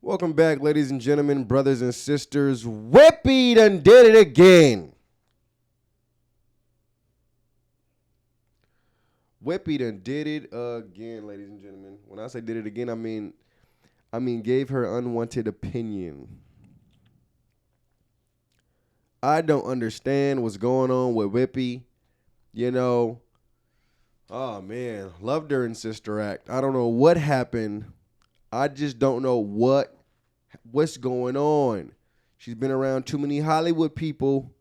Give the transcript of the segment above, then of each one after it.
Welcome back, ladies and gentlemen, brothers and sisters. Whoopi done did it again. Whoopi done did it again, ladies and gentlemen. When I say did it again, I mean gave her unwanted opinion. I don't understand what's going on with Whoopi. You know, oh man, loved her in Sister Act. I don't know what happened. I just don't know what's going on. She's been around too many Hollywood people.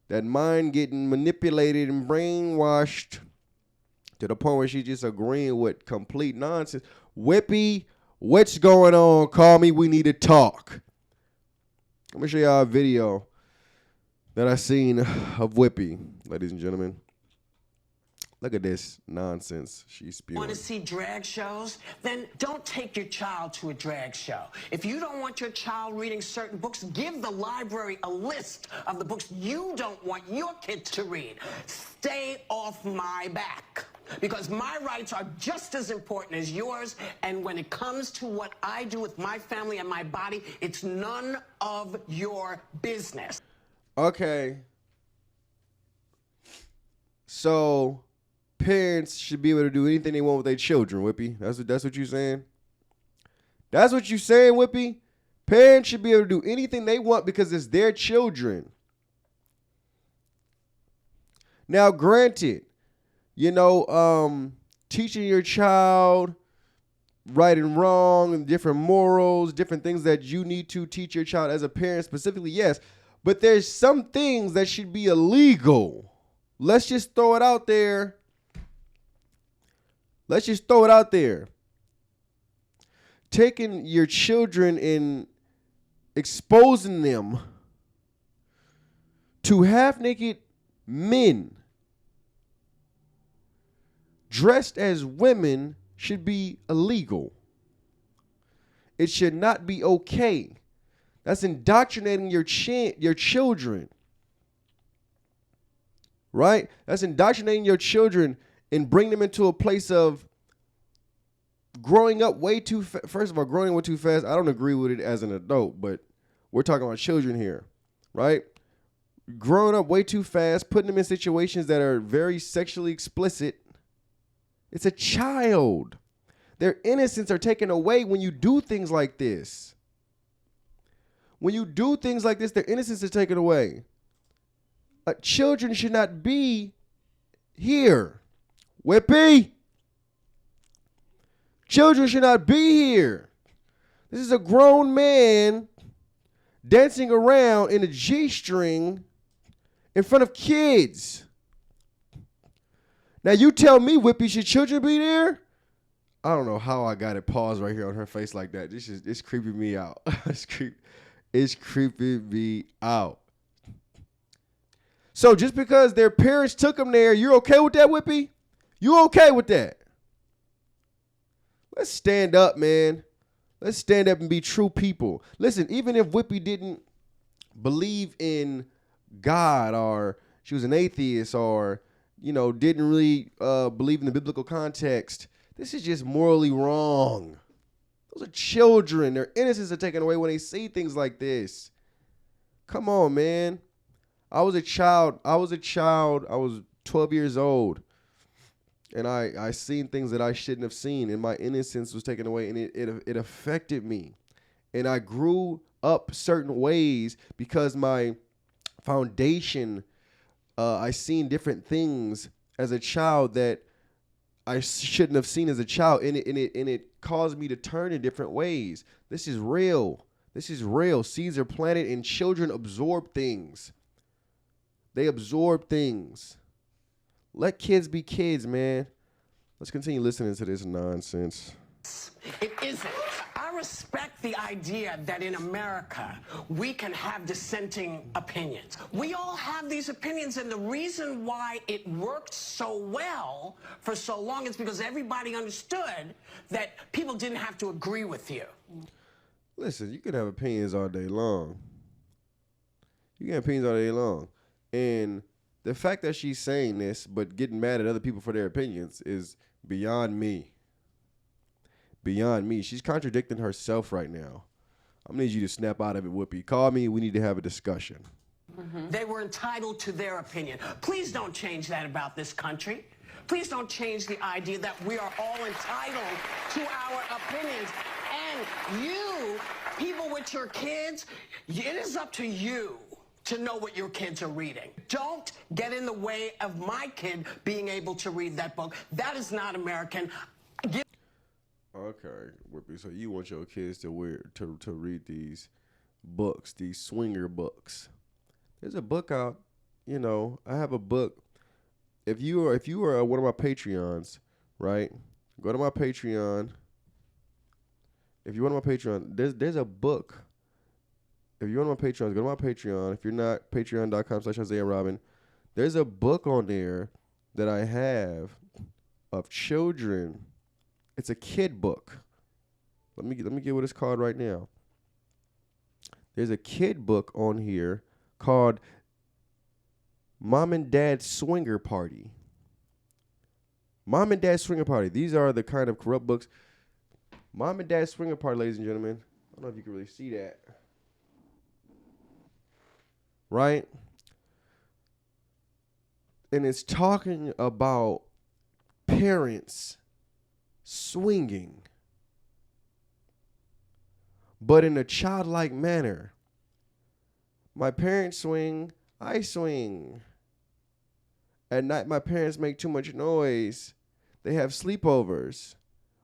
That mind getting manipulated and brainwashed to the point where she's just agreeing with complete nonsense. Whoopi, what's going on? Call me. We need to talk. Let me show y'all a video that I seen of Whoopi, ladies and gentlemen. Look at this nonsense she's spewing. Want to see drag shows? Then don't take your child to a drag show. If you don't want your child reading certain books, give the library a list of the books you don't want your kid to read. Stay off my back, because my rights are just as important as yours, and when it comes to what I do with my family and my body, it's none of your business. Okay. So parents should be able to do anything they want with their children, Whoopi. That's what you're saying? That's what you're saying, Whoopi? Parents should be able to do anything they want because it's their children. Now, granted, teaching your child right and wrong and different morals, different things that you need to teach your child as a parent specifically, yes. But there's some things that should be illegal. Let's just throw it out there. Taking your children and exposing them to half-naked men dressed as women should be illegal. It should not be okay. That's indoctrinating your children. Right? That's indoctrinating your children and bring them into a place of growing up way too fast. First of all, growing up way too fast. I don't agree with it as an adult, but we're talking about children here, right? Growing up way too fast, putting them in situations that are very sexually explicit. It's a child. Their innocence are taken away when you do things like this. When you do things like this, their innocence is taken away. Children should not be here. Whoopi. Children should not be here. This is a grown man dancing around in a G-string in front of kids. Now you tell me, Whoopi, should children be there? I don't know how I got it paused right here on her face like that. It's creeping me out. It's creeping me out. So just because their parents took them there, you're okay with that, Whoopi? You okay with that? Let's stand up, man. Let's stand up and be true people. Listen, even if Whoopi didn't believe in God, or she was an atheist, or, didn't really believe in the biblical context, this is just morally wrong. Those are children. Their innocence are taken away when they see things like this. Come on, man. I was a child. I was 12 years old. And I seen things that I shouldn't have seen. And my innocence was taken away. And it affected me. And I grew up certain ways because my foundation, I seen different things as a child that I shouldn't have seen as a child. And it caused me to turn in different ways. This is real. This is real. Seeds are planted and children absorb things. They absorb things. Let kids be kids, man. Let's continue listening to this nonsense. It isn't. I respect the idea that in America, we can have dissenting opinions. We all have these opinions, and the reason why it worked so well for so long is because everybody understood that people didn't have to agree with you. Listen, you can have opinions all day long. You can have opinions all day long. And the fact that she's saying this but getting mad at other people for their opinions is beyond me. beyond me. She's contradicting herself right now. I'm gonna need you to snap out of it, Whoopi. Call me. We need to have a discussion. They were entitled to their opinion. Please don't change that about this country. Please don't change the idea that we are all entitled to our opinions. And you, people with your kids, it is up to you to know what your kids are reading. Don't get in the way of my kid being able to read that book. That is not American. Okay, Whoopi. So you want your kids to read these books, these swinger books. There's a book out. You know, I have a book. If you are one of my Patreons, right? Go to my Patreon. If you're one of my Patreon, there's a book. If you're one of my Patreons, go to my Patreon. If you're not, patreon.com/Isaiah Robin. There's a book on there that I have of children. It's a kid book. Let me get what it's called right now. There's a kid book on here called Mom and Dad's Swinger Party. Mom and Dad's Swinger Party. These are the kind of corrupt books. Mom and Dad's Swinger Party, ladies and gentlemen. I don't know if you can really see that. Right? And it's talking about parents swinging, but in a childlike manner. My parents swing, I swing. At night, my parents make too much noise. They have sleepovers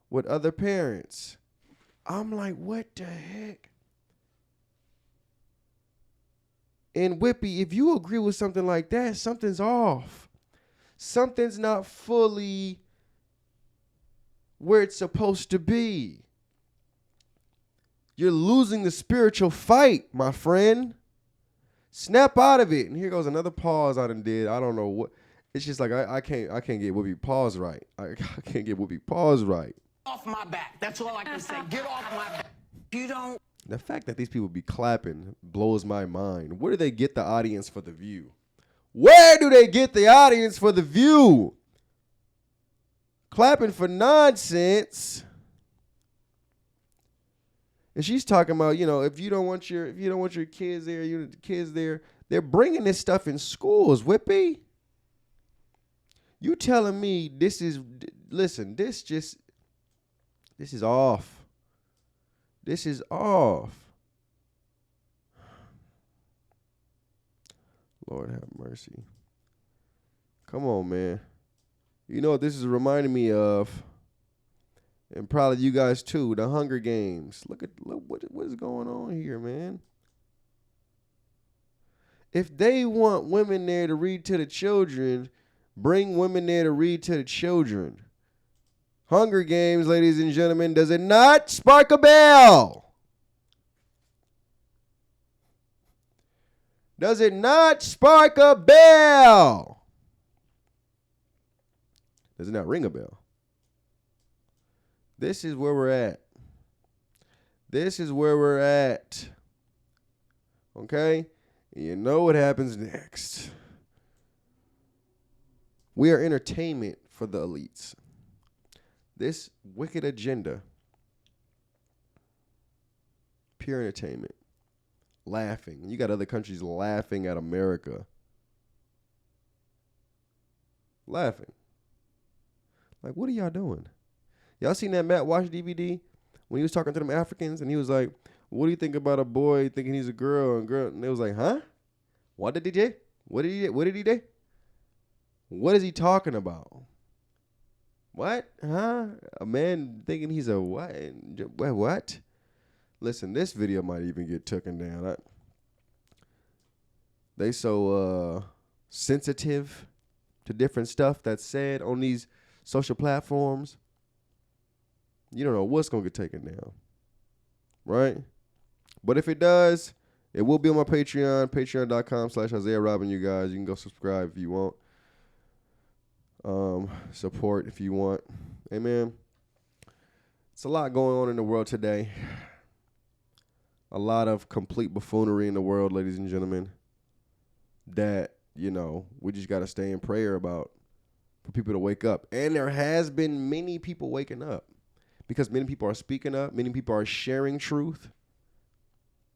with other parents. I'm like, what the heck? And Whoopi, if you agree with something like that, something's off. Something's not fully where it's supposed to be. You're losing the spiritual fight, my friend. Snap out of it. And here goes another pause I done did. I don't know what. It's just like I can't get Whoopi pause right. I can't get Whoopi pause right. Off my back. That's all I can say. Get off my back. You don't. The fact that these people be clapping blows my mind. Where do they get the audience for the view? Where do they get the audience for the view? Clapping for nonsense. And she's talking about, you know, if you don't want your kids there, the kids there. They're bringing this stuff in schools, Whoopi. You telling me this is off. This is off. Lord have mercy. Come on, man. You know what this is reminding me of? And probably you guys too, the Hunger Games. Look what is going on here, man. If they want women there to read to the children, bring women there to read to the children. Hunger Games, ladies and gentlemen, does it not spark a bell? Does it not spark a bell? Does it not ring a bell? This is where we're at. This is where we're at. Okay? And you know what happens next. We are entertainment for the elites. This wicked agenda, pure entertainment, laughing. You got other countries laughing at America. Laughing. Like, what are y'all doing? Y'all seen that Matt Walsh DVD when he was talking to them Africans and he was like, what do you think about a boy thinking he's a girl? And they was like, huh? What did he do? What did he do? What is he talking about? What? Huh? A man thinking he's a what? What? Listen, this video might even get taken down. They so sensitive to different stuff that's said on these social platforms. You don't know what's going to get taken down. Right? But if it does, it will be on my Patreon, patreon.com/Isaiah Robin, you guys. You can go subscribe if you want. Support if you want. Amen. It's a lot going on in the world today. A lot of complete buffoonery in the world, ladies and gentlemen, that, you know, we just got to stay in prayer about for people to wake up. And there has been many people waking up. because many people are speaking up. Many people are sharing truth.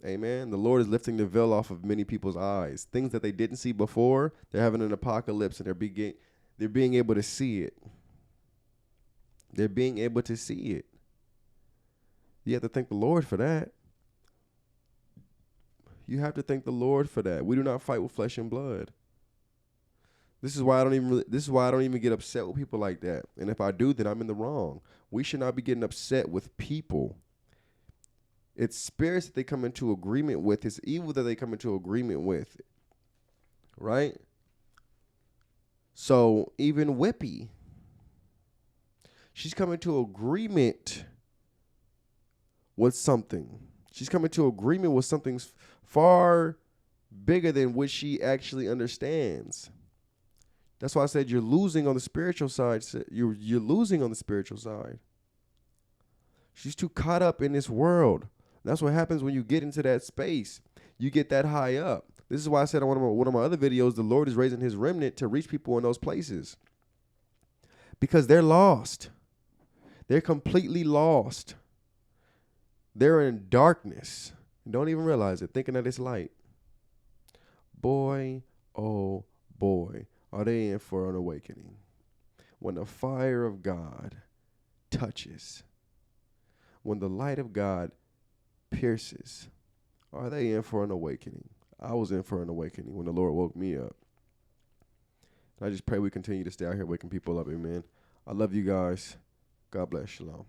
Amen. The Lord is lifting the veil off of many people's eyes. Things that they didn't see before, they're having an apocalypse, and they're being able to see it. They're being able to see it. You have to thank the Lord for that. You have to thank the Lord for that. We do not fight with flesh and blood. This is why I don't even get upset with people like that. And if I do, then I'm in the wrong. We should not be getting upset with people. It's spirits that they come into agreement with. It's evil that they come into agreement with. Right? So even Whoopi, she's coming to agreement with something. She's coming to agreement with something far bigger than what she actually understands. That's why I said you're losing on the spiritual side. You're losing on the spiritual side. She's too caught up in this world. That's what happens when you get into that space. You get that high up. This is why I said on one of my other videos, the Lord is raising his remnant to reach people in those places. Because they're lost. They're completely lost. They're in darkness. Don't even realize it, thinking that it's light. Boy, oh boy, are they in for an awakening. When the fire of God touches, when the light of God pierces, are they in for an awakening? I was in for an awakening when the Lord woke me up. I just pray we continue to stay out here waking people up, amen. I love you guys. God bless. Shalom.